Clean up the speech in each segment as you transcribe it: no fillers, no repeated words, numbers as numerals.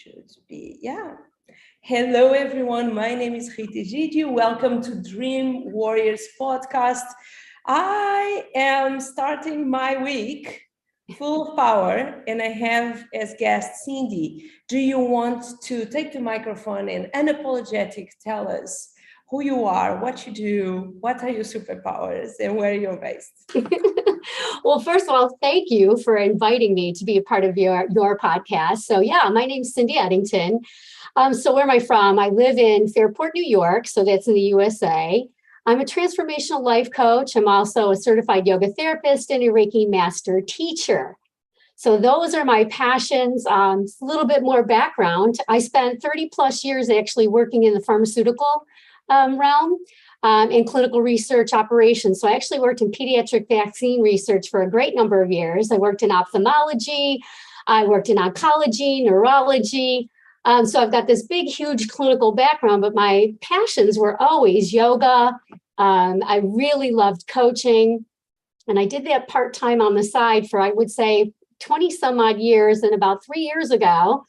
Should be, yeah. Hello, everyone. My name is Rita Egidio. Welcome to Dream Warriors podcast. I am starting my week full of power, and I have as guest Cindy. Do you want to take the microphone and unapologetic tell us who you are, what you do, what are your superpowers, and where you're based? Well, first of all, thank you for inviting me to be a part of your podcast. So yeah, my name's Cindy Edington. So where am I from? I live in Fairport, New York. So that's in the USA. I'm a transformational life coach. I'm also a certified yoga therapist and a Reiki master teacher. So those are my passions. A little bit more background. I spent 30 plus years actually working in the pharmaceutical realm. In clinical research operations. So I actually worked in pediatric vaccine research for a great number of years. I worked in ophthalmology, I worked in oncology, neurology. So I've got this big, huge clinical background, but my passions were always yoga. I really loved coaching. And I did that part-time on the side for, I would say, 20 some odd years. And about 3 years ago,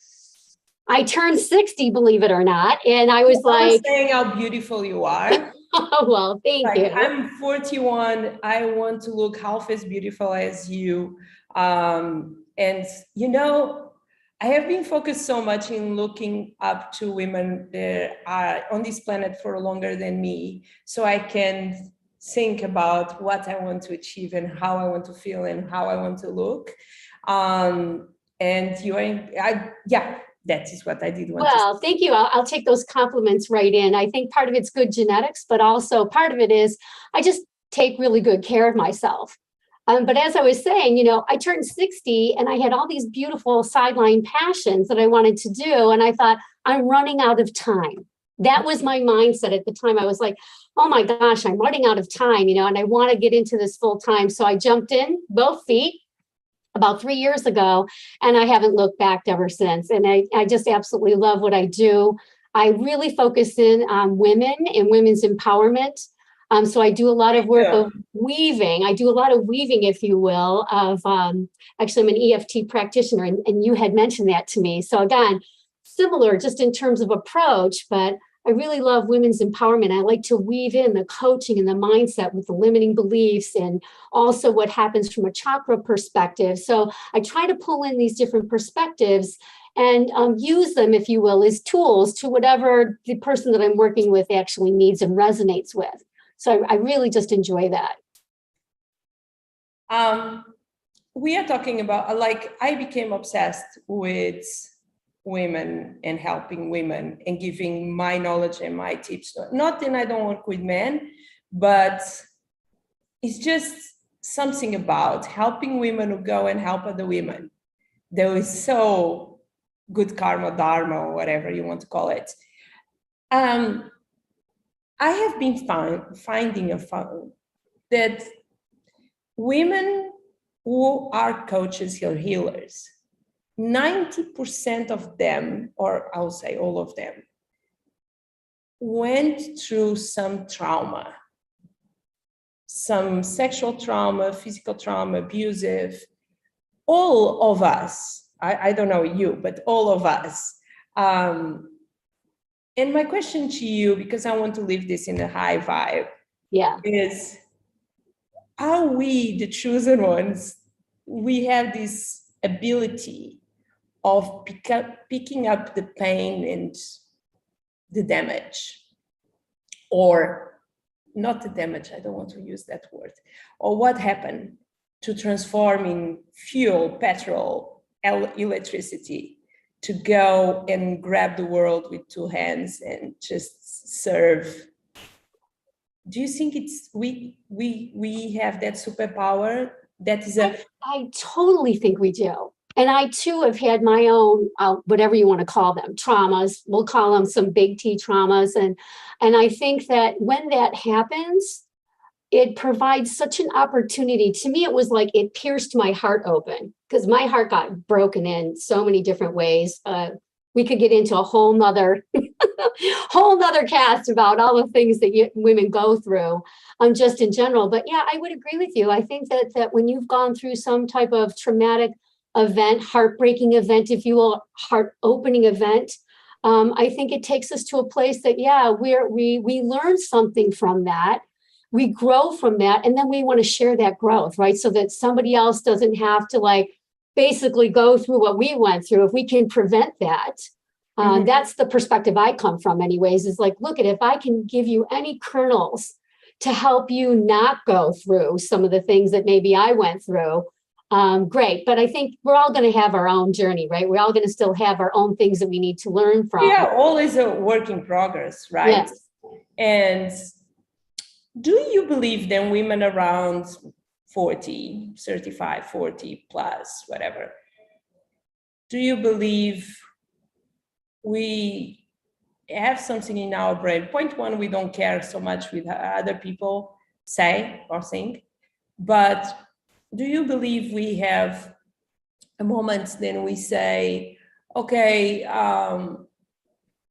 I turned 60, believe it or not. And I was saying how beautiful you are. Oh, well, thank you. I'm 41. I want to look half as beautiful as you. And, you know, I have been focused so much in looking up to women that are on this planet for longer than me, so I can think about what I want to achieve and how I want to feel and how I want to look. And that is what I did want to say. Thank you. I'll take those compliments right in. I think part of it's good genetics, but also part of it is I just take really good care of myself. But as I was saying, you know, I turned 60 and I had all these beautiful sideline passions that I wanted to do. And I thought, I'm running out of time. That was my mindset at the time. I was like, oh my gosh, I'm running out of time, you know, and I want to get into this full time. So I jumped in both feet about 3 years ago, and I haven't looked back ever since. And I just absolutely love what I do. I really focus in on women and women's empowerment. So I do a lot of work of weaving. I do a lot of weaving, if you will, of actually I'm an EFT practitioner, and you had mentioned that to me. So again, similar just in terms of approach, but I really love women's empowerment. I like to weave in the coaching and the mindset with the limiting beliefs and also what happens from a chakra perspective. So I try to pull in these different perspectives and use them, if you will, as tools to whatever the person that I'm working with actually needs and resonates with. So I really just enjoy that. We are talking about, like, I became obsessed with women and helping women and giving my knowledge and my tips. Not that I don't work with men, but it's just something about helping women who go and help other women. There is so good karma, dharma, or whatever you want to call it. I have been finding that women who are coaches or healers, 90% of them, or I'll say all of them, went through some trauma, some sexual trauma, physical trauma, abusive. All of us, I don't know you, but all of us. And my question to you, because I want to leave this in a high vibe, is, are we the chosen ones? We have this ability of picking up the pain and the damage, or not the damage, I don't want to use that word, or what happened to transforming fuel, petrol, electricity, to go and grab the world with two hands and just serve. Do you think it's we have that superpower? That is I totally think we do. And I too have had my own, whatever you want to call them, traumas. We'll call them some big T traumas. And I think that when that happens, it provides such an opportunity. To me, it was like it pierced my heart open, because my heart got broken in so many different ways. We could get into a whole nother cast about all the things that women go through, just in general. But yeah, I would agree with you. I think that when you've gone through some type of traumatic event, heartbreaking event, if you will, heart opening event, I think it takes us to a place that, yeah, we learn something from that. We grow from that. And then we want to share that growth, right? So that somebody else doesn't have to like basically go through what we went through. If we can prevent that, that's the perspective I come from anyways, is like, look at, if I can give you any kernels to help you not go through some of the things that maybe I went through, great. But I think we're all going to have our own journey, right? We're all going to still have our own things that we need to learn from. Yeah, always a work in progress, right? Yes. And do you believe then women around 40, 35, 40 plus, whatever, do you believe we have something in our brain? Point one, we don't care so much with other people say or think, but do you believe we have a moment then we say, okay, I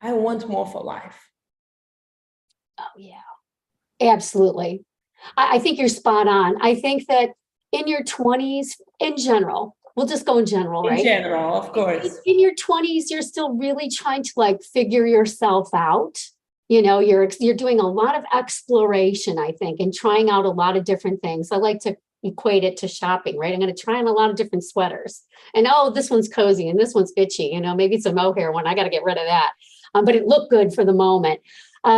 want more for life? Oh, yeah, absolutely. I think you're spot on. I think that in your 20s, in general, we'll just go in general, right? In general, of course. In your 20s, you're still really trying to like figure yourself out. You know, you're doing a lot of exploration, I think, and trying out a lot of different things. I like to equate it to shopping, right? I'm going to try on a lot of different sweaters. And oh, this one's cozy and this one's itchy. You know, maybe it's a mohair one. I got to get rid of that. But it looked good for the moment.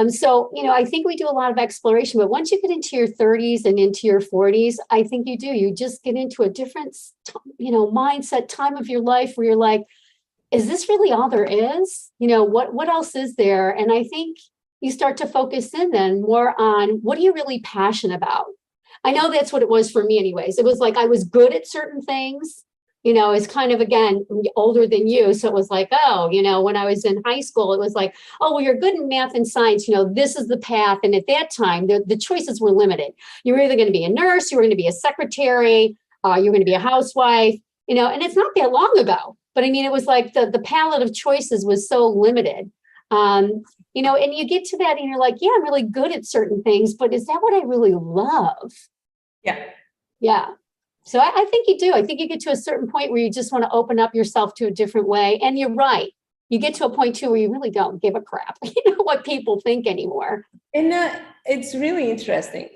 So, you know, I think we do a lot of exploration, but once you get into your 30s and into your 40s, I think you just get into a different, you know, mindset time of your life where you're like, is this really all there is? You know, what else is there? And I think you start to focus in then more on what are you really passionate about? I know that's what it was for me anyways. It was like, I was good at certain things. You know, it's kind of, again, older than you. So it was like, oh, you know, when I was in high school, it was like, oh, well, you're good in math and science. You know, this is the path. And at that time, the choices were limited. You were either going to be a nurse, you were going to be a secretary, you were going to be a housewife, you know, and it's not that long ago. But I mean, it was like the palette of choices was so limited. You know, and you get to that and you're like, yeah, I'm really good at certain things, but is that what I really love? Yeah. Yeah. So I think you do. I think you get to a certain point where you just want to open up yourself to a different way. And you're right. You get to a point too where you really don't give a crap, you know, what people think anymore. And it's really interesting.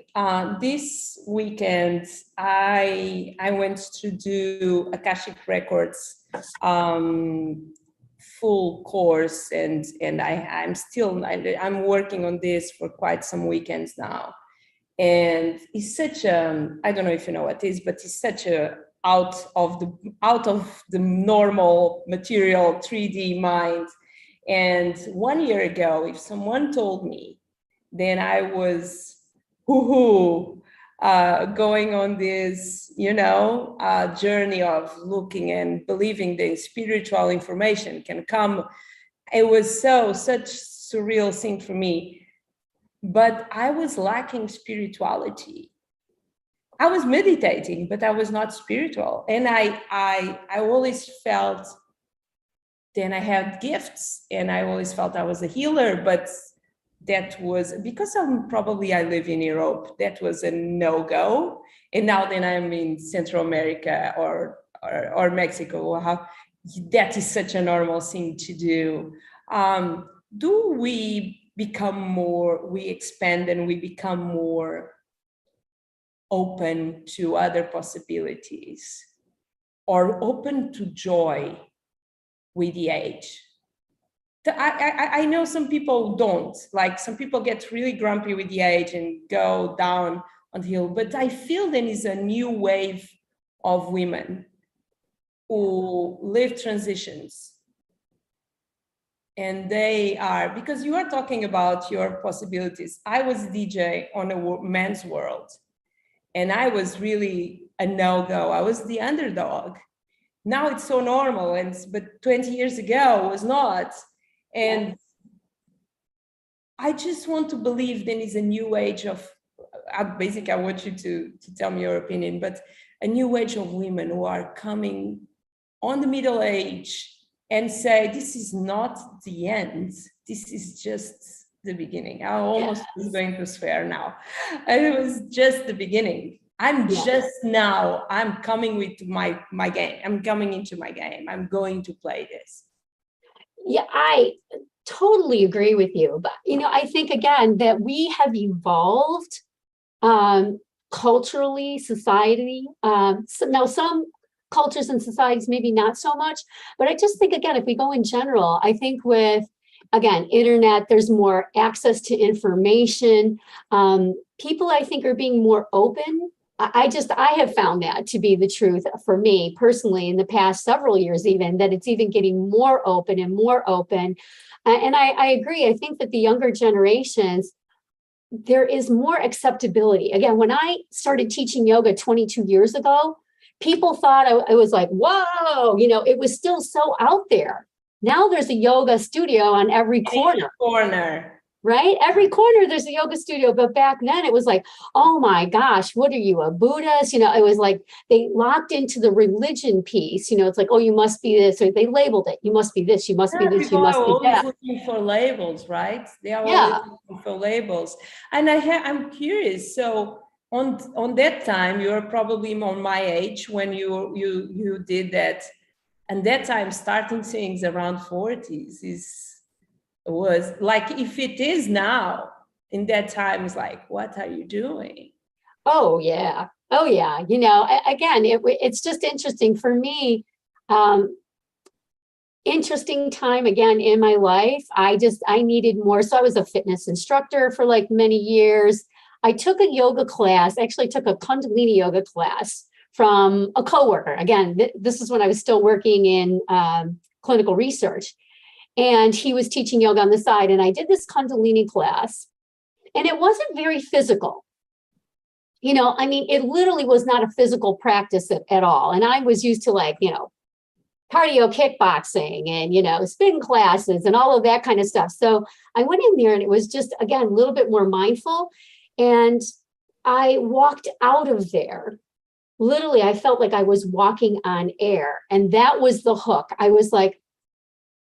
This weekend, I went to do Akashic Records full course, and I'm working on this for quite some weekends now. And it's such I don't know if you know what it is, but it's such a out of the normal material 3D mind. And 1 year ago, if someone told me, then I was going on this, you know, journey of looking and believing that spiritual information can come. It was such surreal thing for me. But I was lacking spirituality. I was meditating, but I was not spiritual. And I always felt then I had gifts, and I always felt I was a healer, but that was because I live in Europe, that was a no-go. And now then I'm in Central America or Mexico. That is such a normal thing to do. Do we expand and we become more open to other possibilities or open to joy with the age? I know some people don't, like some people get really grumpy with the age and go down on the hill, but I feel there is a new wave of women who live transitions. And they are, because you are talking about your possibilities. I was DJ on a men's world, and I was really a no-go. I was the underdog. Now it's so normal, but 20 years ago it was not. And I just want to believe there is a new age of, basically I want you to tell me your opinion, but a new age of women who are coming on the middle age and say, this is not the end. This is just the beginning. I almost was going to swear now. It was just the beginning. I'm Yeah. just now, I'm coming with my game. I'm coming into my game. I'm going to play this. Yeah, I totally agree with you. But, I think, again, that we have evolved culturally, society. Now, some cultures and societies, maybe not so much. But I just think, again, if we go in general, I think with, again, internet, there's more access to information. People, I think, are being more open. I have found that to be the truth for me personally in the past several years, even that it's even getting more open and more open. And I agree. I think that the younger generations, there is more acceptability. Again, when I started teaching yoga 22 years ago, people thought I was like, whoa, it was still so out there. Now there's a yoga studio on every corner. Right? Every corner there's a yoga studio. But back then it was like, oh my gosh, what are you, a Buddhist? It was like they locked into the religion piece. It's like, oh, you must be this, or they labeled it. You must be this, you must be this, you People must are be always that. looking for labels, right? They are always Yeah. looking for labels. And I'm curious. So on that time, you're probably on my age when you did that. And that time, starting things around 40s was like, if it is now, in that time, it's like, what are you doing? Oh yeah. Again, it's just interesting for me. Interesting time again in my life. I needed more. So I was a fitness instructor for like many years. I took a yoga class, actually took a Kundalini yoga class from a coworker. Again, this is when I was still working in clinical research. And he was teaching yoga on the side. And I did this Kundalini class. And it wasn't very physical. It literally was not a physical practice at all. And I was used to cardio kickboxing and, spin classes and all of that kind of stuff. So I went in there and it was just, again, a little bit more mindful. And I walked out of there. Literally, I felt like I was walking on air. And that was the hook. I was like,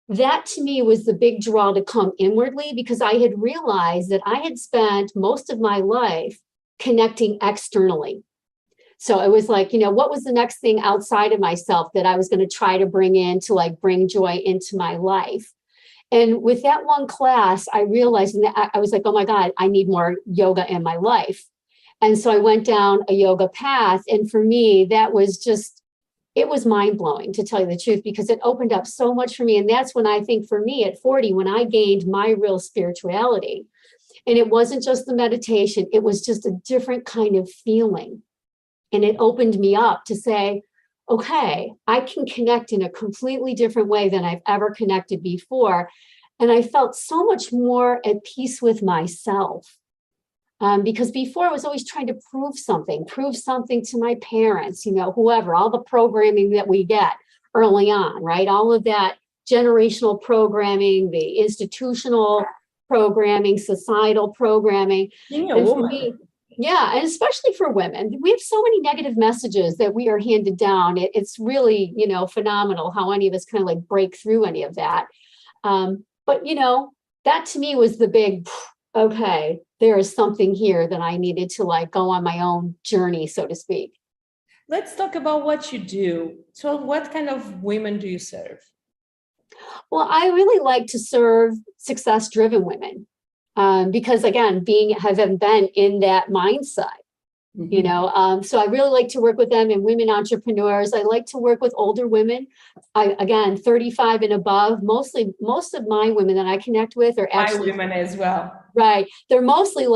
that to me was the big draw to come inwardly, because I had realized that I had spent most of my life connecting externally. So it was like, what was the next thing outside of myself that I was going to try to bring in to bring joy into my life? And with that one class, I realized that I was like, oh my God, I need more yoga in my life. And so I went down a yoga path. And for me, that was just, it was mind blowing, to tell you the truth, because it opened up so much for me. And that's when I think for me at 40, when I gained my real spirituality, and it wasn't just the meditation, it was just a different kind of feeling. And it opened me up to say, okay, I can connect in a completely different way than I've ever connected before. And I felt so much more at peace with myself. Because before I was always trying to prove something to my parents, whoever, all the programming that we get early on, right? All of that generational programming, the institutional programming, societal programming. Being a And for woman. me, yeah, and especially for women, we have so many negative messages that we are handed down. It's really, phenomenal how any of us kind of break through any of that. But that to me was the big, okay, there is something here that I needed to go on my own journey, so to speak. Let's talk about what you do. So what kind of women do you serve? Well, I really like to serve success-driven women. Because again, having been in that mindset, so I really like to work with them and women entrepreneurs. I like to work with older women. Again, 35 and above. Most of my women that I connect with are actually my women as well. Right. They're mostly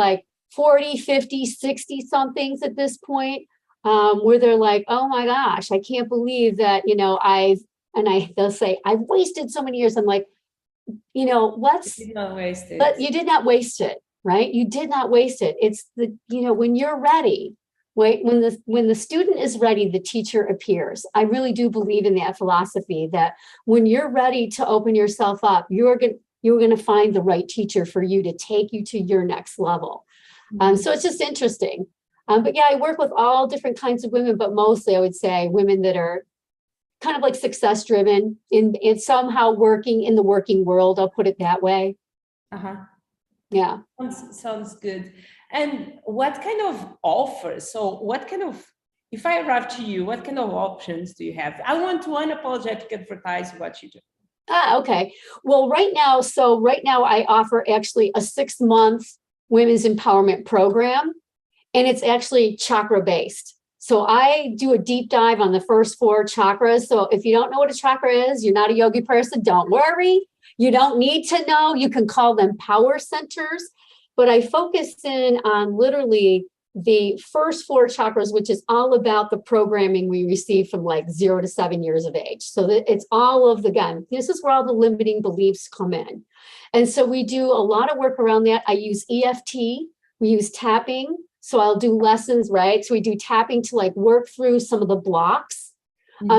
40, 50, 60 somethings at this point, where they're like, oh my gosh, I can't believe that, they'll say, I've wasted so many years. I'm like, You did not waste it. But you did not waste it, right? You did not waste it. It's when you're ready, right? When the student is ready, the teacher appears. I really do believe in that philosophy that when you're ready to open yourself up, you're going to find the right teacher for you to take you to your next level. So it's just interesting. But yeah, I work with all different kinds of women, but mostly I would say women that are kind of success driven in somehow working in the working world. I'll put it that way. Uh-huh. Yeah. Sounds good. And what kind of offers? So what kind of, if I arrive to you, what kind of options do you have? I want to unapologetically advertise what you do. Okay. Well, right now I offer actually a 6-month women's empowerment program, and it's actually chakra based. So I do a deep dive on the first 4 chakras. So if you don't know what a chakra is, you're not a yogi person, don't worry. You don't need to know. You can call them power centers. But I focus in on literally the first 4 chakras, which is all about the programming we receive from like 0 to 7 years of age. So that it's all of the, again, this is where all the limiting beliefs come in. And so we do a lot of work around that. I use EFT, we use tapping. So I'll do lessons, right? So we do tapping to like work through some of the blocks.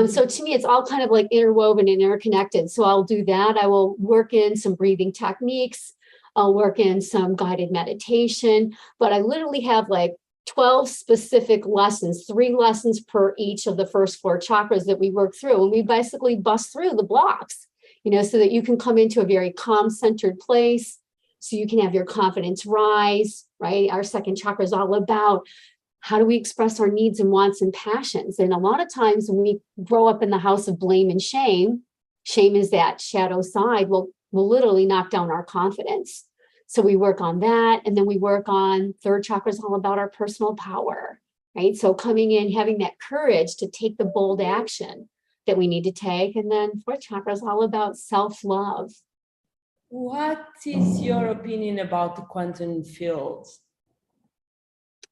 So to me, it's all kind of like interwoven and interconnected. So I'll do that. I will work in some breathing techniques. I'll work in some guided meditation, but I literally have like 12 specific lessons, 3 lessons per each of the first 4 chakras that we work through. And we basically bust through the blocks, so that you can come into a very calm, centered place, so you can have your confidence rise, right? Our second chakra is all about how do we express our needs and wants and passions. And a lot of times when we grow up in the house of blame and shame is that shadow side, will literally knock down our confidence. So we work on that. And then we work on third chakra is all about our personal power, right? So coming in, having that courage to take the bold action that we need to take. And then fourth chakra is all about self-love. What is your opinion about the quantum fields?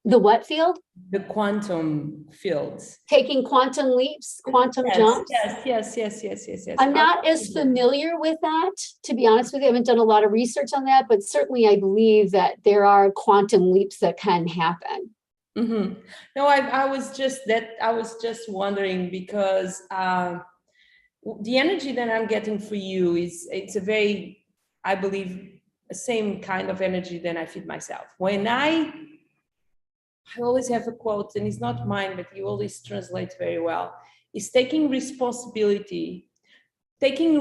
The what field? The quantum fields. Taking quantum leaps, quantum jumps. Yes. I'm not as familiar with that, to be honest with you. I haven't done a lot of research on that, but certainly I believe that there are quantum leaps that can happen. Mm-hmm. No, I was just wondering because the energy that I'm getting for you it's a very, I believe, the same kind of energy that I feed myself. When I always have a quote, and it's not mine, but you always translate very well. It's taking responsibility, taking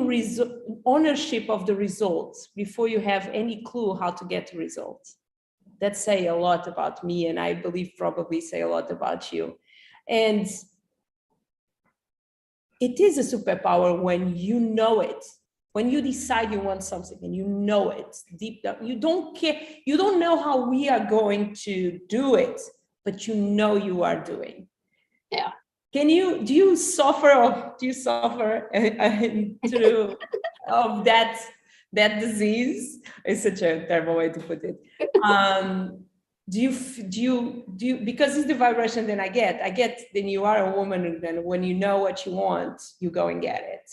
ownership of the results before you have any clue how to get the results. That say a lot about me, and I believe probably say a lot about you. And it is a superpower when you know it. When you decide you want something and you know it deep down, you don't care, you don't know how we are going to do it, but you know you are doing. Yeah. Do you suffer through of that disease? It's such a terrible way to put it. Do you, because it's the vibration that I get, then you are a woman, and then when you know what you want, you go and get it.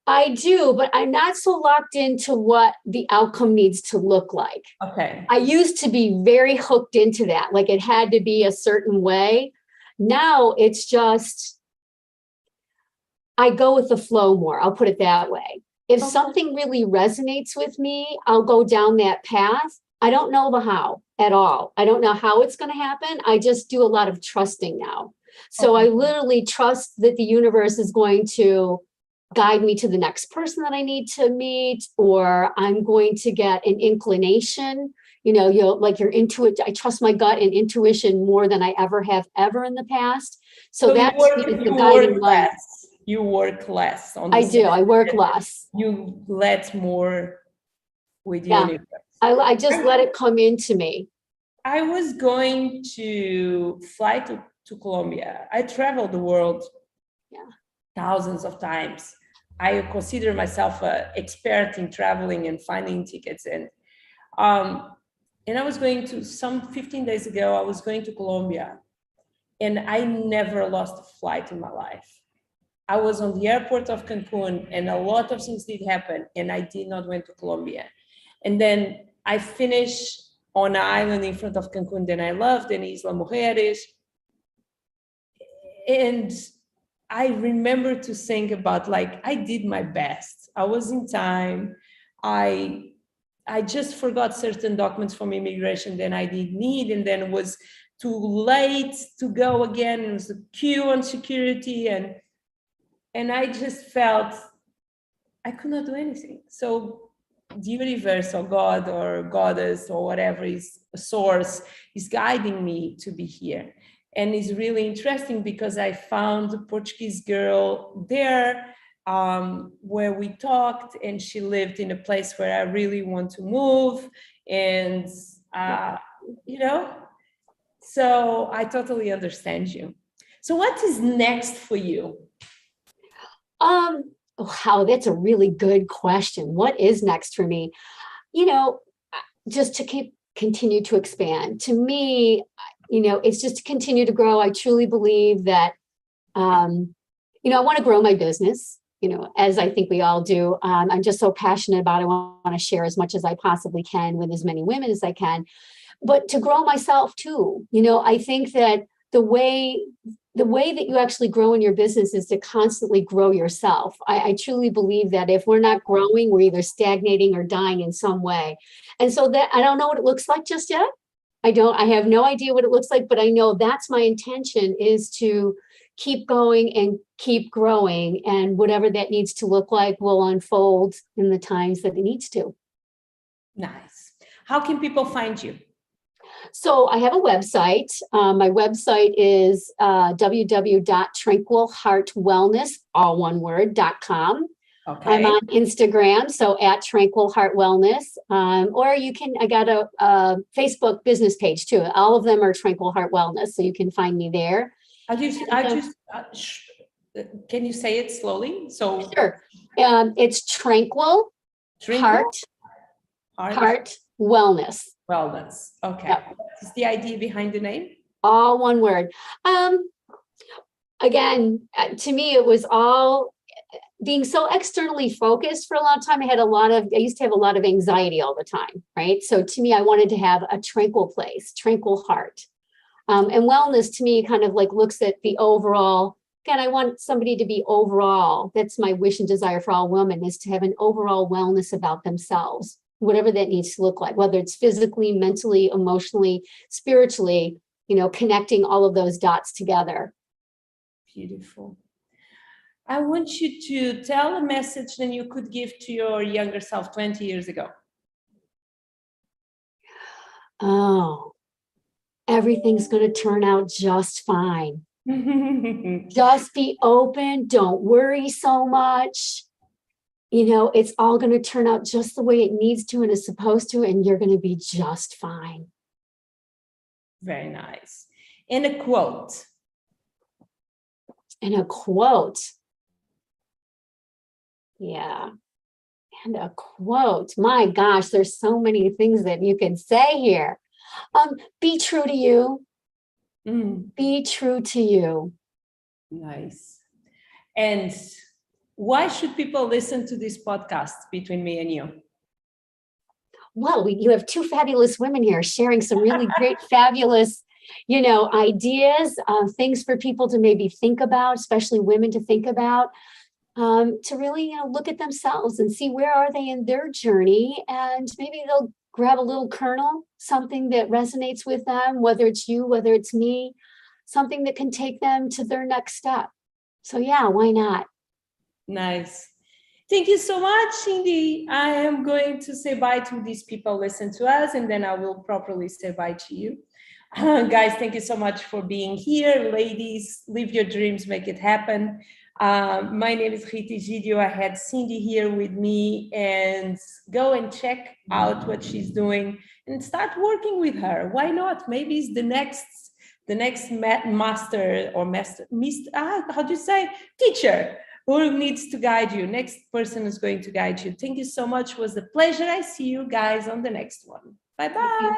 I do, but I'm not so locked into what the outcome needs to look like. Okay. I used to be very hooked into that, like it had to be a certain way. Now it's just, I go with the flow more. I'll put it that way. If something really resonates with me, I'll go down that path. I don't know the how at all. I don't know how it's going to happen. I just do a lot of trusting now. So I literally trust that the universe is going to guide me to the next person that I need to meet, or I'm going to get an inclination, like your intuition. I trust my gut and intuition more than I ever have in the past. So that's the guiding light. You work less on I do. I work less. You let more with the universe. I just let it come into me. I was going to fly to Colombia. I traveled the world thousands of times. I consider myself an expert in traveling and finding tickets. And I was going to, 15 days ago, I was going to Colombia, and I never lost a flight in my life. I was on the airport of Cancun, and a lot of things did happen, and I did not went to Colombia. And then I finished on an island in front of Cancun that I loved, in Isla Mujeres. And I remember to think about, like, I did my best. I was in time. I just forgot certain documents from immigration that I did need, and then it was too late to go again. It was a queue on security, and I just felt I could not do anything. So the universe or God or goddess or whatever is a source is guiding me to be here. And it's really interesting because I found a Portuguese girl there where we talked, and she lived in a place where I really want to move. And, you know, so I totally understand you. So what is next for you? Wow, that's a really good question. What is next for me? You know, just to continue to expand. To me, you know, it's just to continue to grow. I truly believe that, you know, I want to grow my business, you know, as I think we all do. I'm just so passionate about it. I want to share as much as I possibly can with as many women as I can, but to grow myself too. You know, I think that the way that you actually grow in your business is to constantly grow yourself. I truly believe that if we're not growing, we're either stagnating or dying in some way. And so that I don't know what it looks like just yet. I have no idea what it looks like, but I know that's my intention, is to keep going and keep growing. And whatever that needs to look like will unfold in the times that it needs to. Nice. How can people find you? So I have a website. My website is www.tranquilheartwellness, all one word, .com. Okay. I'm on Instagram, so at Tranquil Heart Wellness. Or I got a Facebook business page too. All of them are Tranquil Heart Wellness, so you can find me there. Can you say it slowly? So sure. It's Tranquil Heart Wellness. Wellness. Okay. Yep. What's the idea behind the name? All one word. Again, to me, it was all being so externally focused for a long time. I used to have a lot of anxiety all the time, right? So to me, I wanted to have a tranquil place, tranquil heart. And wellness to me kind of like looks at the overall. Again, I want somebody to be overall. That's my wish and desire for all women, is to have an overall wellness about themselves, whatever that needs to look like, whether it's physically, mentally, emotionally, spiritually, you know, connecting all of those dots together. Beautiful. I want you to tell a message that you could give to your younger self 20 years ago. Oh, everything's going to turn out just fine. Just be open. Don't worry so much. You know, it's all going to turn out just the way it needs to and is supposed to, and you're going to be just fine. Very nice. And a quote. Yeah. And a quote. My gosh, there's so many things that you can say here. Be true to you. Be true to you. Nice. And why should people listen to this podcast between me and you? Well, you have two fabulous women here sharing some really great, fabulous, you know, ideas, things for people to maybe think about, especially women to think about, to really, you know, look at themselves and see where are they in their journey, and maybe they'll grab a little kernel, something that resonates with them, whether it's you, whether it's me, something that can take them to their next step. So yeah, why not? Nice. Thank you so much, Cindy. I am going to say bye to these people listen to us, and then I will properly say bye to you. Guys, thank you so much for being here. Ladies, live your dreams, make it happen. My name is Rita Egidio. I had Cindy here with me, and go and check out what she's doing and start working with her. Why not? Maybe it's the next teacher who needs to guide you. Next person is going to guide you. Thank you so much. It was a pleasure. I see you guys on the next one. Bye-bye.